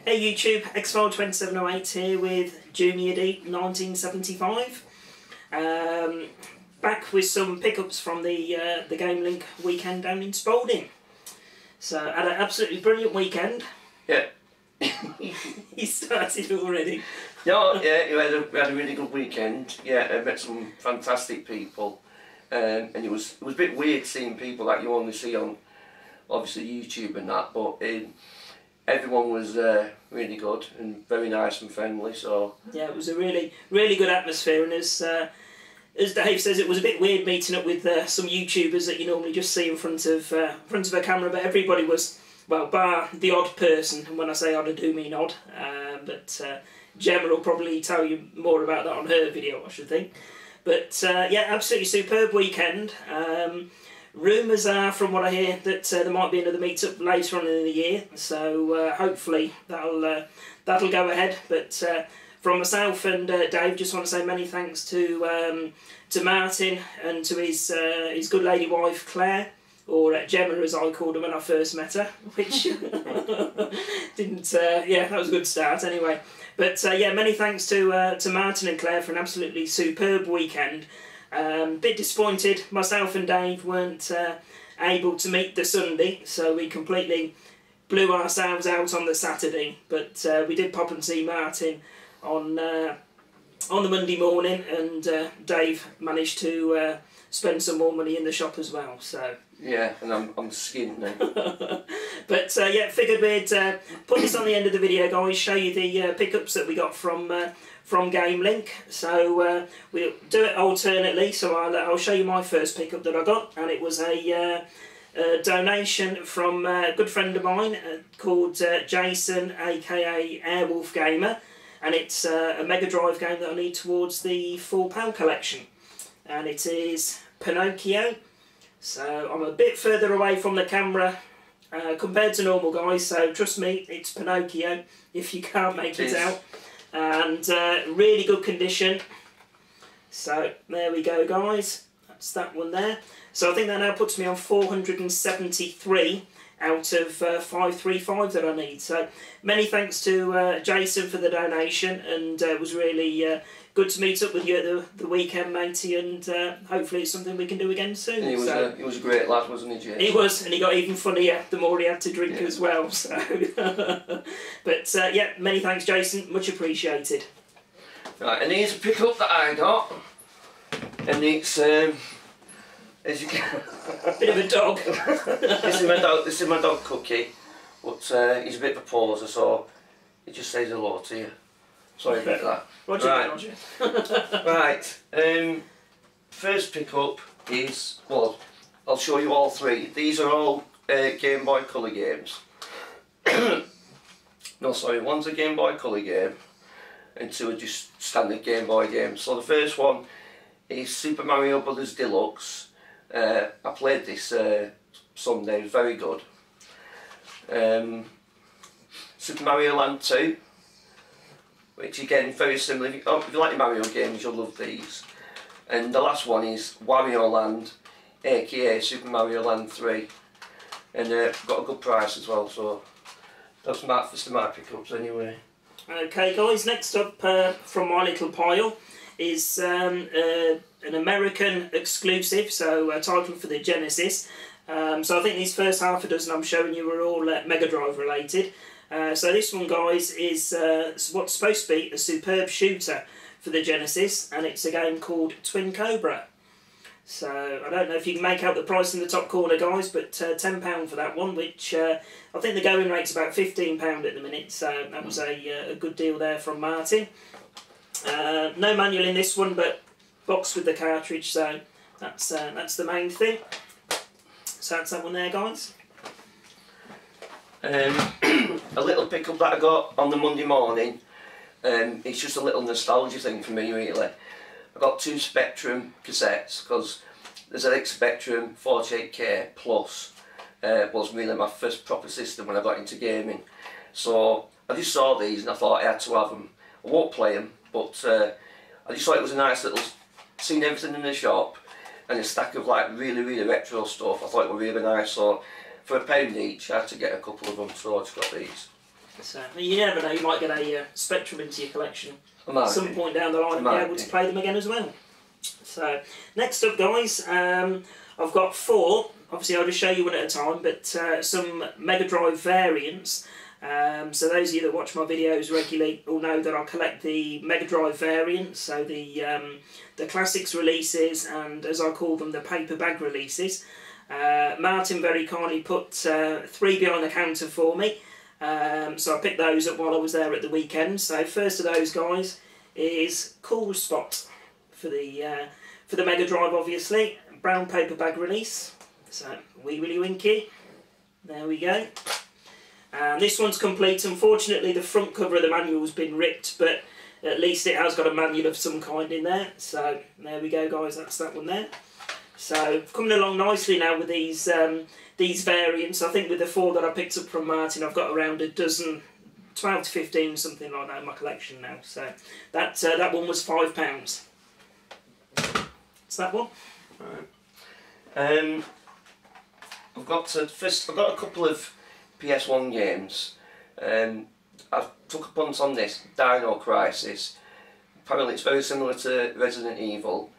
Hey YouTube, Xfile2708 here with Junior D 1975. Back with some pickups from the Game Link weekend down in Spalding. So had an absolutely brilliant weekend. Yeah. He started already. No, yeah, we had a really good weekend. Yeah, I met some fantastic people, and it was a bit weird seeing people that you only see on obviously YouTube and that, but everyone was really good and very nice and friendly. So yeah, it was a really good atmosphere, and as Dave says, it was a bit weird meeting up with some YouTubers that you normally just see in front of a camera, but everybody was, well, bar the odd person, and when I say odd I do mean odd, but Gemma will probably tell you more about that on her video, I should think. But yeah, absolutely superb weekend. Rumours are, from what I hear, that there might be another meet-up later on in the year, so hopefully that'll go ahead. But from myself and Dave, just want to say many thanks to Martin and to his good lady wife Claire, or Gemma as I called her when I first met her, which didn't, yeah, that was a good start anyway. But yeah, many thanks to Martin and Claire for an absolutely superb weekend. Bit disappointed, myself and Dave weren't able to meet the Sunday, so we completely blew ourselves out on the Saturday, but we did pop and see Martin on the Monday morning, and Dave managed to spend some more money in the shop as well. So yeah, and I'm skint now. But yeah, figured we'd put this on the end of the video, guys, show you the pickups that we got from Game Link. So we'll do it alternately, so I'll show you my first pickup that I got, and it was a donation from a good friend of mine called Jason, aka Airwolf Gamer, and it's a Mega Drive game that I need towards the full PAL collection, and it is Pinocchio. So I'm a bit further away from the camera compared to normal, guys, so trust me, it's Pinocchio if you can't make it out. And really good condition. So there we go, guys, that's that one there. So I think that now puts me on 473 out of 535 that I need. So many thanks to Jason for the donation, and it was really good to meet up with you at the weekend, matey, and hopefully it's something we can do again soon. And he was a great lad, wasn't he, Jason? He was, and he got even funnier the more he had to drink as well. So, but yeah, many thanks, Jason, much appreciated. Right, and here's a pickup that I got, and it's as you can, bit of a dog. This is my dog Cookie, but he's a bit of a poser, so he just says hello to you. Sorry about that. Roger, right. Roger. Right, first pickup is, well, I'll show you all three. These are all Game Boy Colour games. No, sorry, one's a Game Boy Colour game and two are just standard Game Boy games. So the first one is Super Mario Brothers Deluxe. I played this Sunday, it was very good. Super Mario Land 2, which again, very similar. If you like the Mario games, you'll love these. And the last one is Wario Land, aka Super Mario Land 3. And got a good price as well, so that's my pickups anyway. Okay, guys, next up from my little pile is an American exclusive, so a title for the Genesis. So I think these first half a dozen I'm showing you are all Mega Drive related. So this one, guys, is what's supposed to be a superb shooter for the Genesis, and it's a game called Twin Cobra. So I don't know if you can make out the price in the top corner, guys, but £10 for that one, which I think the going rate's about £15 at the minute, so that was a good deal there from Martin. No manual in this one, but box with the cartridge, so that's the main thing. So that's that one there, guys. A little pickup that I got on the Monday morning. It's just a little nostalgia thing for me, really. I got two Spectrum cassettes because the ZX Spectrum 48K Plus was really my first proper system when I got into gaming. So I just saw these and I thought I had to have them. I won't play them, but I just thought it was a nice little, seeing everything in the shop and a stack of like really retro stuff. I thought it was really nice, so for £1 each I had to get a couple of them, so I just got these. So you never know, you might get a Spectrum into your collection at some point down the line and be able to play them again as well. So next up, guys, I've got 4. Obviously, I'll just show you one at a time, but some Mega Drive variants. So those of you that watch my videos regularly will know that I collect the Mega Drive variants, so the classics releases and, as I call them, the paper bag releases. Martin very kindly put 3 behind the counter for me, so I picked those up while I was there at the weekend. So first of those, guys, is Cool Spot for the Mega Drive, obviously. Brown paper bag release. So, Wee Willie Winky. There we go. And this one's complete. Unfortunately, the front cover of the manual's been ripped, but at least it has got a manual of some kind in there. So, there we go, guys. That's that one there. So, coming along nicely now with these variants. I think with the 4 that I picked up from Martin, I've got around a dozen, 12 to 15, something like that in my collection now. So, that one was £5. What's that one? Right. I've got a couple of PS1 games. I've took a punt on this, Dino Crisis. Apparently it's very similar to Resident Evil.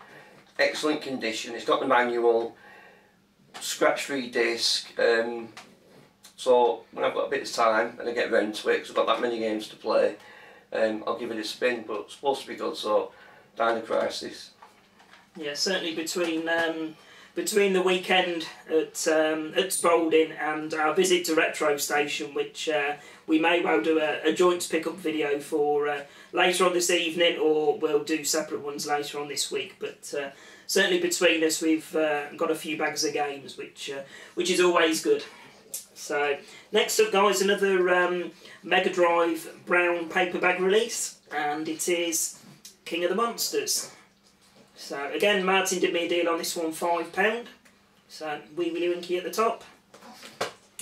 Excellent condition, it's got the manual, scratch-free disc. So when I've got a bit of time and I get round to it, because I've got that many games to play, I'll give it a spin, but it's supposed to be good, so Dino Crisis. Yeah, certainly between the weekend at Spalding and our visit to Retro Station, which we may well do a joint pick-up video for later on this evening, or we'll do separate ones later on this week. But certainly between us, we've got a few bags of games, which is always good. So next up, guys, another Mega Drive brown paper bag release, and it is King of the Monsters. So again, Martin did me a deal on this one, £5. So Wee Willie Winky at the top.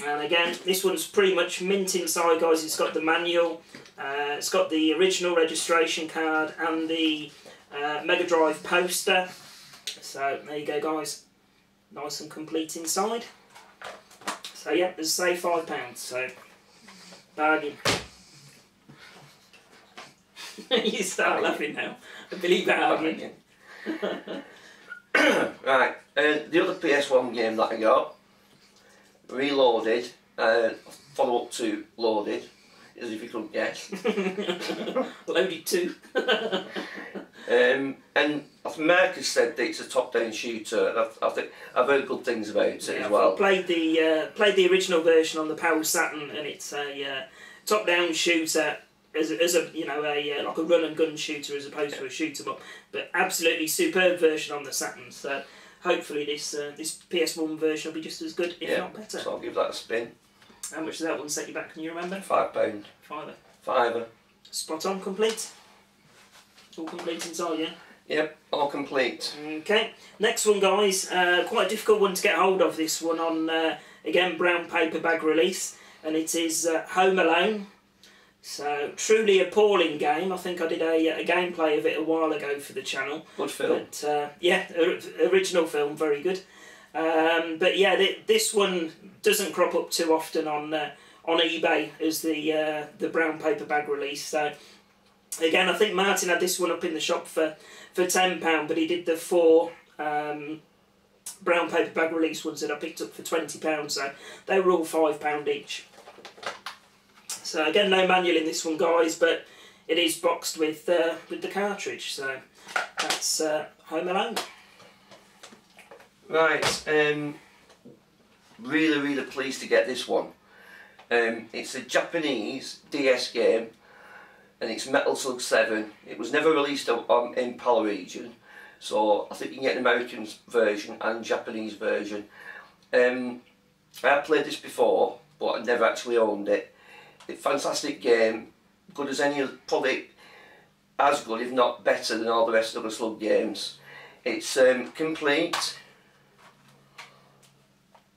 And again, this one's pretty much mint inside, guys. It's got the manual, it's got the original registration card and the Mega Drive poster. So there you go, guys. Nice and complete inside. So yeah, as I say, £5. So bargain. You start laughing now. I believe bargain. Right, the other PS1 game that I got, Reloaded, follow-up to Loaded, as if you couldn't guess. Loaded 2. And Mark has said that it's a top-down shooter. I think I've heard good things about it as well. I played the original version on the Power Saturn, and it's a top-down shooter. As a like a run and gun shooter as opposed to a shoot 'em up, but absolutely superb version on the Saturn. So hopefully this PS1 version will be just as good, if not better. So I'll give that a spin. How much does that one set you back? Can you remember? £5. Fiver. Spot on, complete. All complete inside, yeah. Yep, all complete. Okay, next one, guys. Quite a difficult one to get hold of. This one on again brown paper bag release, and it is Home Alone. So, truly appalling game. I think I did a gameplay of it a while ago for the channel. Good film. But, yeah, original film, very good. But yeah, this one doesn't crop up too often on eBay as the brown paper bag release. So, again, I think Martin had this one up in the shop for £10, but he did the 4 brown paper bag release ones that I picked up for £20, so they were all £5 each. So again, no manual in this one, guys, but it is boxed with the cartridge. So that's Home Alone. Right, really pleased to get this one. It's a Japanese DS game, and it's Metal Slug 7. It was never released in PAL region, so I think you can get an American version and Japanese version. I have played this before, but I never actually owned it. Fantastic game, good as any, probably as good if not better than all the rest of the Slug games. It's complete,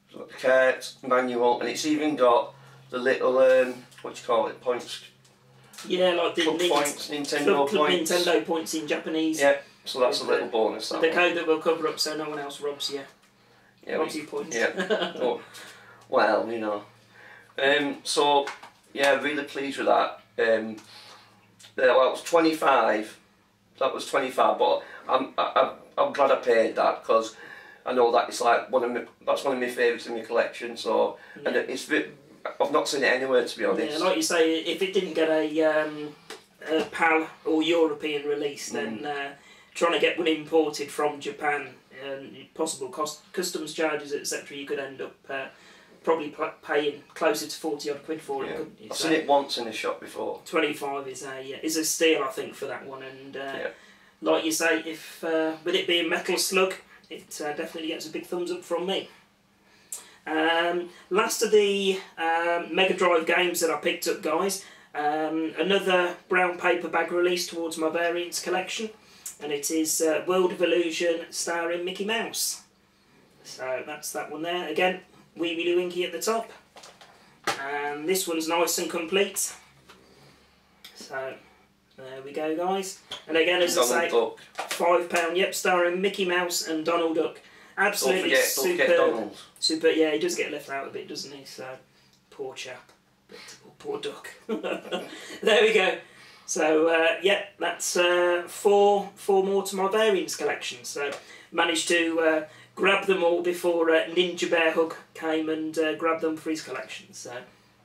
it's got the cards, manual, and it's even got the little, what do you call it, points? Yeah, like the points, Nintendo points. Nintendo points in Japanese. Yeah, so that's a little bonus. The code that will cover up so no one else robs you. Yeah, robs you points. Yeah, oh, well, you know. So Yeah, really pleased with that. Well, it was 25. That was 25, but I'm glad I paid that because I know that it's like that's one of my favourites in my collection. So and I've not seen it anywhere, to be honest. Yeah, like you say, if it didn't get a PAL or European release, then trying to get one imported from Japan and possible customs charges, etc., you could end up probably paying closer to 40 odd quid for it. Couldn't you? I've seen it once in a shop before. 25 is a steal, I think, for that one. And like you say, if with it being Metal Slug, it definitely gets a big thumbs up from me. Last of the Mega Drive games that I picked up, guys. Another brown paper bag release towards my variants collection, and it is World of Illusion starring Mickey Mouse. So that's that one there. Again, Wee Willy Winky at the top, and this one's nice and complete. So there we go, guys. And again, as I say, £5. Yep, starring Mickey Mouse and Donald Duck. Absolutely superb. Super. Yeah, he does get left out a bit, doesn't he? So poor chap, poor duck. There we go. So yeah, that's four more to my variants collection. So managed to grab them all before Ninja Bear Hug came and grabbed them for his collection. So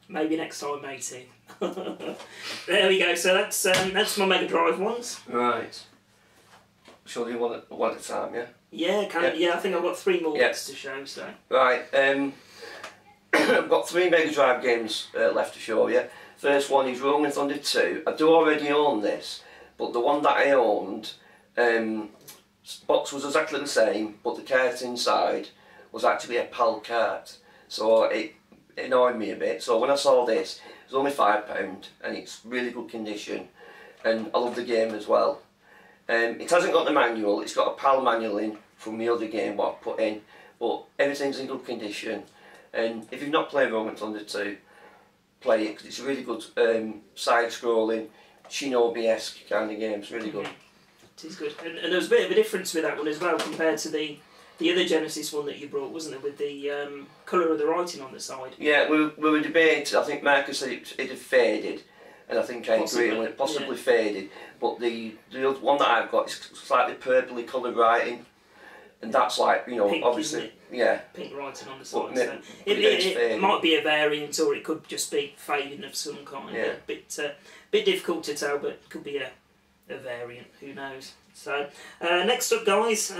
maybe next time, matey. There we go. So that's my Mega Drive ones. Right. Surely one at a time, yeah. Yeah, I think I've got 3 more bits to show. So right. I've got 3 Mega Drive games left to show you. First one is Rolling Thunder 2. I do already own this, but the one that I owned, box was exactly the same, but the cart inside was actually a PAL cart, so it annoyed me a bit. So when I saw this, it was only £5 and it's really good condition, and I love the game as well. It hasn't got the manual, it's got a PAL manual in from the other game what I've put in, but everything's in good condition. And if you've not played Rolling Thunder 2, play it because it's a really good side-scrolling, Shinobi-esque kind of game. It's really good. It is good, and there's a bit of a difference with that one as well compared to the other Genesis one that you brought, wasn't there, with the colour of the writing on the side? Yeah, we were debating. I think Marcus said it had faded, and I think I agree with it, possibly faded. But the other one that I've got is slightly purpley coloured writing, and that's like, you know, pink, obviously, pink writing on the side. So it might be a variant, or it could just be fading of some kind. Yeah. Bit difficult to tell, but it could be a variant. Who knows? So next up, guys.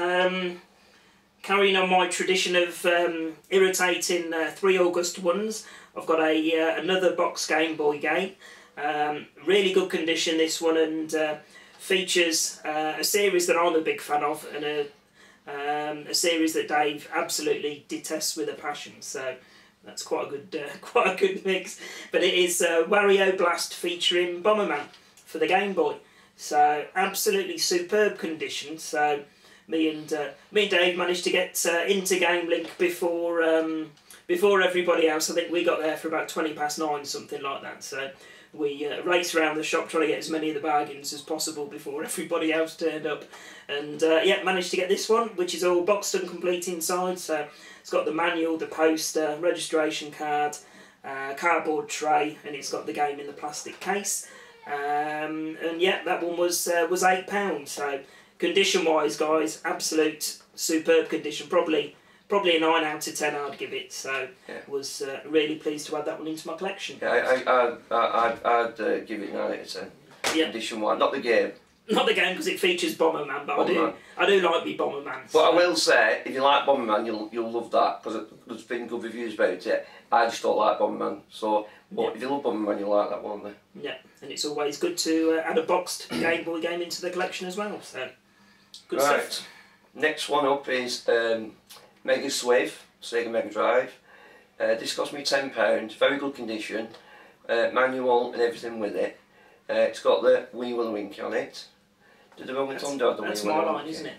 Carrying on my tradition of irritating 3 August ones, I've got another box Game Boy game. Really good condition, this one, and features a series that I'm a big fan of, and a series that Dave absolutely detests with a passion. So that's quite a good mix. But it is Wario Blast featuring Bomberman for the Game Boy. So absolutely superb condition. So me and Dave managed to get into Game Link before everybody else. I think we got there for about 9:20, something like that. So we raced around the shop trying to get as many of the bargains as possible before everybody else turned up. And yeah, managed to get this one, which is all boxed and complete inside. So it's got the manual, the poster, registration card, cardboard tray, and it's got the game in the plastic case. And yeah, that one was £8. So condition wise, guys, absolute superb condition. Probably a 9 out of 10 I'd give it. So was really pleased to add that one into my collection. Yeah, I'd give it 9 out of 10. Yeah. Condition 1, not the game. Not the game, because it features Bomberman, but I do like me Bomberman. But I will say, if you like Bomberman, you'll love that, because there's been good reviews about it. I just don't like Bomberman, so if you love Bomberman, you'll like that one there. Yeah, and it's always good to add a boxed Game Boy game into the collection as well. So good stuff. Next one up is Mega Swiv, Sega Mega Drive. This cost me £10, very good condition, manual and everything with it. It's got the Wee Willy Winky on it. Did the Rolling Thunder have the Wee Willy Winky? That's my line, isn't it?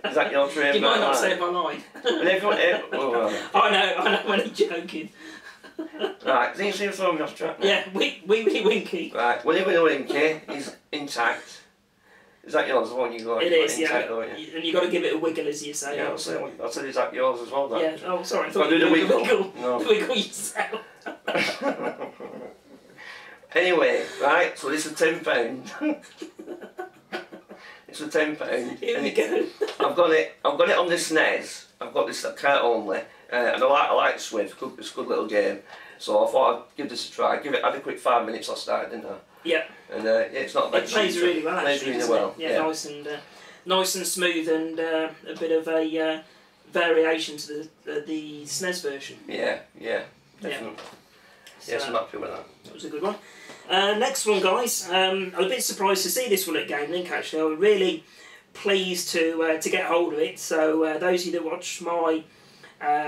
Is that your trademark? You might not say my line. I know, when I'm joking. Right, these seem to throw me off track now. Yeah, Wee Willy Winky. Right, Wee Willy Winky is intact. Is that yours, the one you got? It is, intact, yeah. And you've got to give it a wiggle, as you say. Yeah, I said, is that yours as well, then? Yeah, oh, sorry, I thought you were doing the wiggle. No. The wiggle yourself. Anyway, right, so this is £10. It's for £10. Here we go. I've got it on this SNES. I've got this account only, and I like Swift. It's a good little game. So I thought I'd give this a try. Give it had a quick 5 minutes last night, didn't I? Yeah. And yeah, it's not a bad. It plays really well. Plays Actually, really well. Yeah, nice and smooth, and a bit of a variation to the SNES version. Yeah, definitely. Yes, I'm happy with that. That was a good one. Next one, guys. I'm a bit surprised to see this one at Game Link. Actually, I was really pleased to get hold of it. So those of you that watched my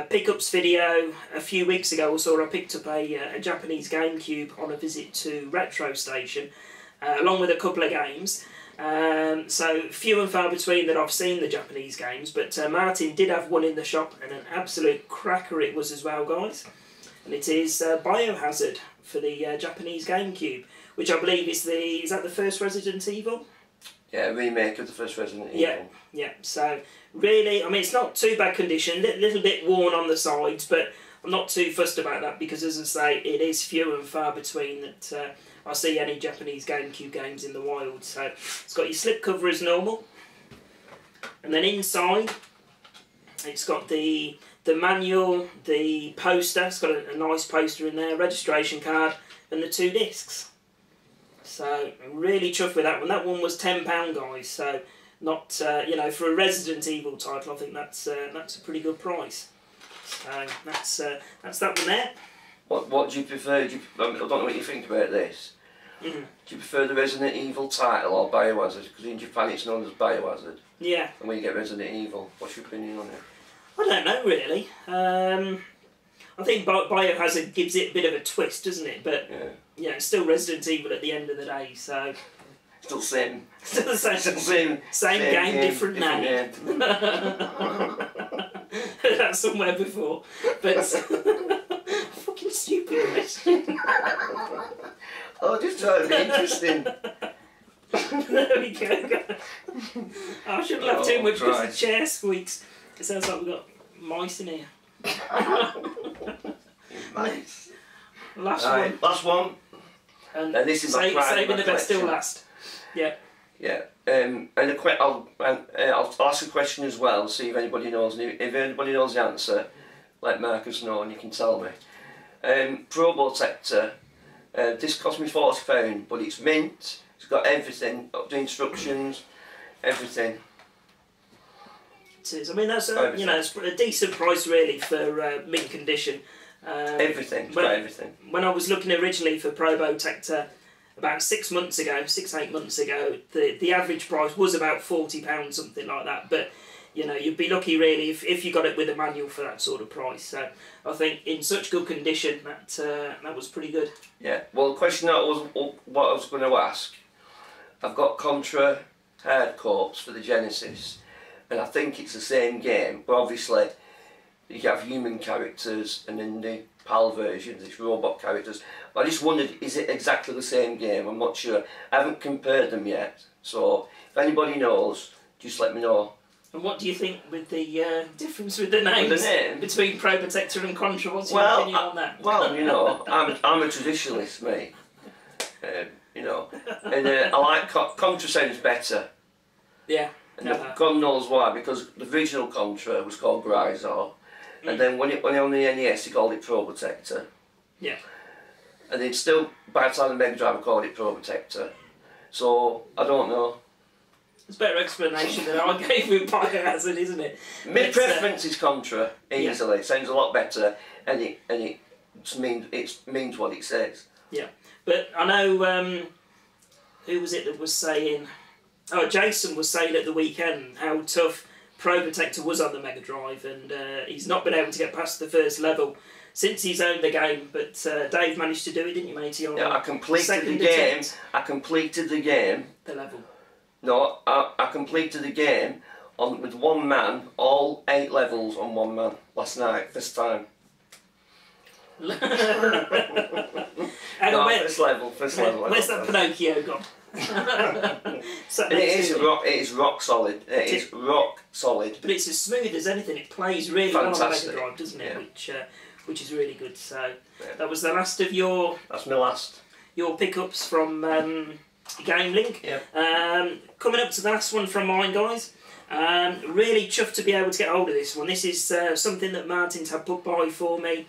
pickups video a few weeks ago or so, I picked up a Japanese GameCube on a visit to Retro Station, along with a couple of games. So few and far between that I've seen the Japanese games, but Martin did have one in the shop, and an absolute cracker it was as well, guys. And it is Biohazard for the Japanese GameCube, which I believe is that the first Resident Evil? Yeah, a remake of the first Resident Evil. Yeah. So really, I mean, it's not too bad condition. Little bit worn on the sides, but I'm not too fussed about that because, as I say, it is few and far between that I see any Japanese GameCube games in the wild. So it's got your slipcover as normal, and then inside it's got the manual, the poster. It's got a nice poster in there, registration card, and the 2 discs. So I'm really chuffed with that one. That one was £10, guys. So not you know, for a Resident Evil title, I think that's a pretty good price. So that's that one there. What do you prefer? I don't know what you think about this. Do you prefer the Resident Evil title or Biohazard? Because in Japan it's known as Biohazard. Yeah. And when you get Resident Evil, what's your opinion on it? I don't know really. I think Biohazard gives it a bit of a twist, doesn't it? But yeah, it's still Resident Evil at the end of the day. So still same. Still the same. Still same game, different name. That's somewhere before, but fucking stupid question. Oh, just trying to be interesting. There we go. I shouldn't laugh too much because the chair squeaks. It sounds like we've got mice in here. Mice. Last one. Last one. And this is saving the best till last. Yeah. Yeah. I'll ask a question as well. See if anybody knows. If anybody knows the answer, let Marcus know and you can tell me. Probotector. This cost me £40, but it's mint. It's got everything, the instructions, everything. It is. I mean, that's you know, it's a decent price really for mint condition. Everything. It's got everything. When I was looking originally for Probotector about 6 months ago, 8 months ago, the average price was about £40, something like that. But you know, you'd be lucky really if you got it with a manual for that sort of price. So I think in such good condition that was pretty good. Yeah. Well, the question what I was going to ask, I've got Contra Hard Corps for the Genesis, and I think it's the same game, but obviously you have human characters, and in the PAL version it's robot characters. But I just wondered, is it exactly the same game? I'm not sure. I haven't compared them yet, so if anybody knows, just let me know. And what do you think with the difference with the names between Probotector and Contra? What's your opinion on that? Well, you know, I'm a traditionalist, mate. You know, and I like Contra sounds better. Yeah. And God knows why, because the original Contra was called Gryzor, and then when it went on the NES, he called it Probotector. Yeah. And it's still, by the time the Mega Drive, called it Probotector. So I don't know. It's a better explanation than I gave with Biohazard, isn't it? My preference is Contra, easily. It sounds a lot better, and it means what it says. Yeah, but I know, who was it that was saying, oh, Jason was saying at the weekend how tough Probotector was on the Mega Drive, and he's not been able to get past the first level since he's owned the game, but Dave managed to do it, didn't you, matey? Yeah, I completed the game. I completed the game. The level. No, I completed the game with one man, all 8 levels on one man last night, this time. No, first level. Where's that Pinocchio gone? So it is rock solid. It is rock solid. But it's as smooth as anything. It plays really well on the Mega Drive, doesn't it? Yeah. which is really good. So that was the last of your... That's my last. Your pickups from Game Link. Yeah. Coming up to the last one from mine, guys. Really chuffed to be able to get hold of this one. This is something that Martin's had put by for me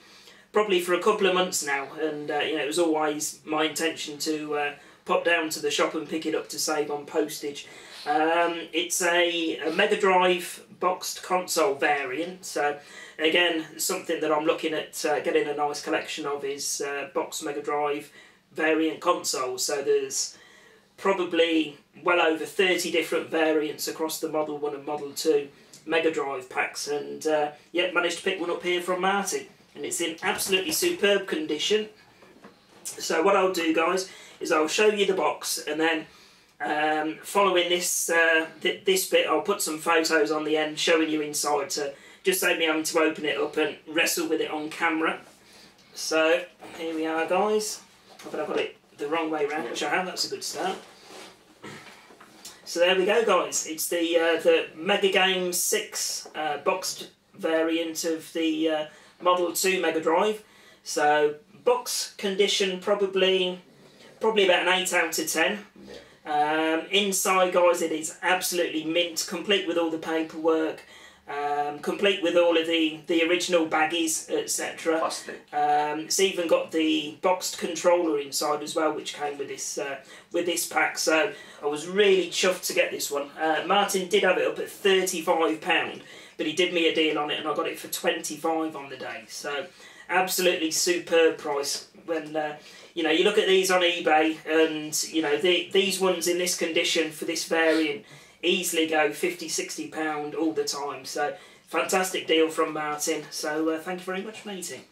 probably for a couple of months now, and you know, it was always my intention to pop down to the shop and pick it up to save on postage. It's a Mega Drive boxed console variant, so again, something that I'm looking at getting a nice collection of is boxed Mega Drive variant consoles. So there's probably well over 30 different variants across the Model 1 and Model 2 Mega Drive packs, and yeah, managed to pick one up here from Martin, and it's in absolutely superb condition. So what I'll do, guys, is I'll show you the box, and then following this this bit, I'll put some photos on the end showing you inside to just save me having to open it up and wrestle with it on camera. So here we are, guys. I bet I've got it the wrong way round, which I have. That's a good start. So there we go, guys. It's the Mega Games 6 boxed variant of the Model 2 Mega Drive. So box condition probably about an 8 out of 10. Inside, guys, it is absolutely mint, complete with all the paperwork, complete with all of the original baggies, etc. It's even got the boxed controller inside as well, which came with this pack. So I was really chuffed to get this one. Martin did have it up at £35, but he did me a deal on it, and I got it for £25 on the day. So absolutely superb price. When you know, you look at these on eBay, and you know, these ones in this condition for this variant easily go £50–60 all the time. So fantastic deal from Martin. So thank you very much, matey.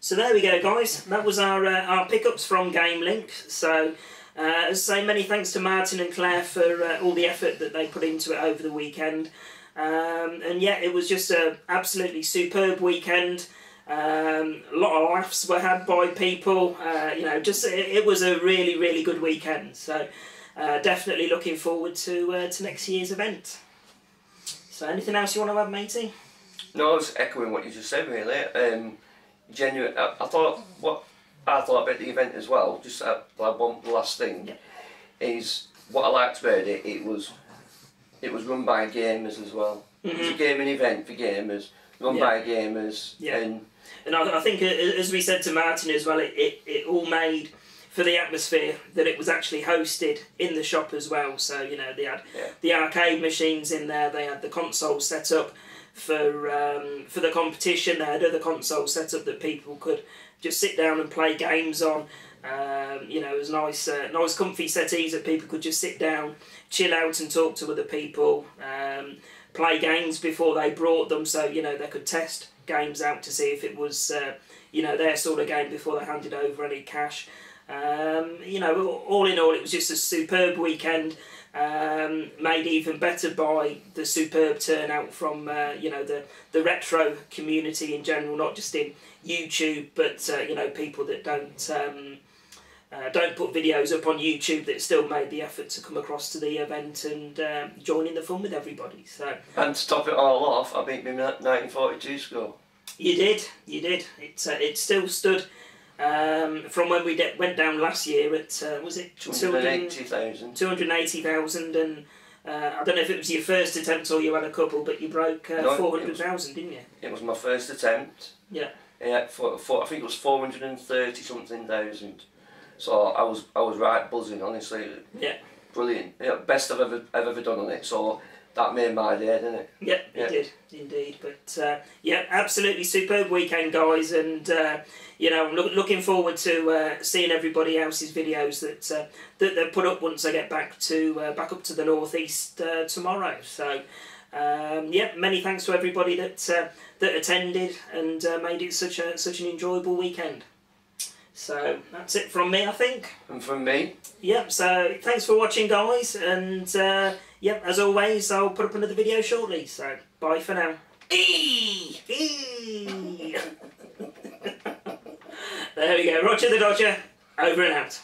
So there we go, guys. That was our pickups from Game Link. So as I say, many thanks to Martin and Claire for all the effort that they put into it over the weekend. And yeah, it was just an absolutely superb weekend. A lot of laughs were had by people. You know, just it was a really good weekend. So definitely looking forward to next year's event. So anything else you want to add, matey? No, I was echoing what you just said, really. Genuine. I thought what I thought about the event as well. Just one last thing, is what I liked about it. It was run by gamers as well. It was a gaming event for gamers, run by gamers. And I think, as we said to Martin as well, it all made for the atmosphere that it was actually hosted in the shop as well. So you know, they had the arcade machines in there. They had the console set up for the competition. They had other consoles set up that people could just sit down and play games on. You know, it was nice comfy settees that people could just sit down, chill out and talk to other people, play games before they brought them, so you know, they could test games out to see if it was you know, their sort of game before they handed over any cash. You know, all in all, it was just a superb weekend. Made even better by the superb turnout from you know, the retro community in general, not just in YouTube, but you know, people that don't put videos up on YouTube that still made the effort to come across to the event and join in the fun with everybody. So, and to top it all off, I beat my 1942 score. You did. It still stood. From when we went down last year at, was it 280,000? 280,000, and I don't know if it was your first attempt or you had a couple, but you broke 400,000, didn't you? It was my first attempt. Yeah. Yeah, I think it was 430 something thousand. So I was right buzzing, honestly. Yeah. Brilliant. Yeah, best I've ever done on it. So that made my day, didn't it? Yeah, it did indeed. But yeah, absolutely superb weekend, guys, and you know, I'm looking forward to seeing everybody else's videos that they put up once I get back up to the northeast tomorrow. So yeah, many thanks to everybody that attended and made it such an enjoyable weekend. So that's it from me, I think. And from me. Yep, so thanks for watching, guys, and yep, as always, I'll put up another video shortly, so bye for now. Eee! Eee! There we go. Roger the Dodger, over and out.